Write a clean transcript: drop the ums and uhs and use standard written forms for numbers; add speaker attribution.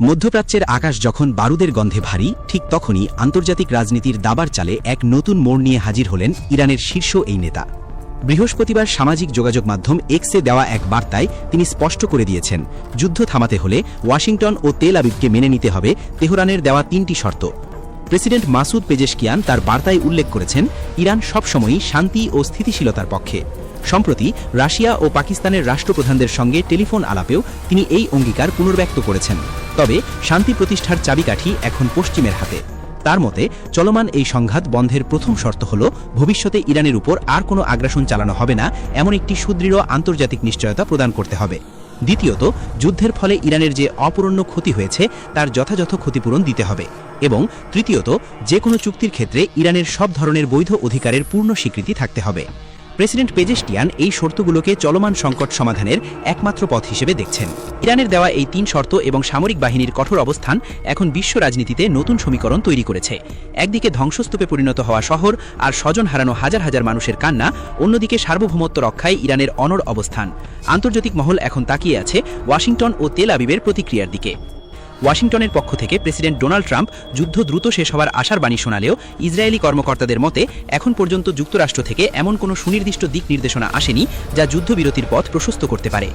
Speaker 1: মধ্যপ্রাচ্যের আকাশ যখন বারুদের গন্ধে ভারী, ঠিক তখনই আন্তর্জাতিক রাজনীতির দাবার চালে এক নতুন মোড় নিয়ে হাজির হলেন ইরানের শীর্ষ এই নেতা। বৃহস্পতিবার সামাজিক যোগাযোগ মাধ্যম এক্সে দেওয়া এক বার্তায় তিনি স্পষ্ট করে দিয়েছেন, যুদ্ধ থামাতে হলে ওয়াশিংটন ও তেল আবিবকে মেনে নিতে হবে তেহরানের দেওয়া ৩টি শর্ত। প্রেসিডেন্ট মাসুদ পেজেশকিয়ান তার বার্তায় উল্লেখ করেছেন, ইরান সবসময়ই শান্তি ও স্থিতিশীলতার পক্ষে। সম্প্রতি রাশিয়া ও পাকিস্তানের রাষ্ট্রপ্রধানদের সঙ্গে টেলিফোন আলাপেও তিনি এই অঙ্গীকার পুনর্ব্যক্ত করেছেন। তবে শান্তি প্রতিষ্ঠার চাবিকাঠি এখন পশ্চিমের হাতে। তার মতে, চলমান এই সংঘাত বন্ধের প্রথম শর্ত হল ভবিষ্যতে ইরানের উপর আর কোনো আগ্রাসন চালানো হবে না, এমন একটি সুদৃঢ় আন্তর্জাতিক নিশ্চয়তা প্রদান করতে হবে। দ্বিতীয়ত, যুদ্ধের ফলে ইরানের যে অপূরণীয় ক্ষতি হয়েছে তার যথাযথ ক্ষতিপূরণ দিতে হবে। এবং তৃতীয়ত, যে কোনো চুক্তির ক্ষেত্রে ইরানের সব ধরনের বৈধ অধিকারের পূর্ণ স্বীকৃতি থাকতে হবে। প্রেসিডেন্ট পেজেশকিয়ান এই শর্তগুলোকে চলমান সংকট সমাধানের একমাত্র পথ হিসেবে দেখছেন। ইরানের দেওয়া এই ৩ শর্ত এবং সামরিক বাহিনীর কঠোর অবস্থান এখন বিশ্ব রাজনীতিতে নতুন সমীকরণ তৈরি করেছে। একদিকে ধ্বংসস্তূপে পরিণত হওয়া শহর আর স্বজন হারানো হাজার হাজার মানুষের কান্না, অন্যদিকে সার্বভৌমত্ব রক্ষায় ইরানের অনড় অবস্থান। আন্তর্জাতিক মহল এখন তাকিয়ে আছে ওয়াশিংটন ও তেল আবিবের প্রতিক্রিয়ার দিকে। ওয়াশিংটনের পক্ষ থেকে প্রেসিডেন্ট ডোনাল্ড ট্রাম্প যুদ্ধ দ্রুত শেষ হওয়ার আশার বাণী শোনালেও ইসরায়েলি কর্মকর্তাদের মতে এখন পর্যন্ত যুক্তরাষ্ট্র থেকে এমন কোনো সুনির্দিষ্ট দিক নির্দেশনা আসেনি যা যুদ্ধবিরতির পথ প্রশস্ত করতে পারে।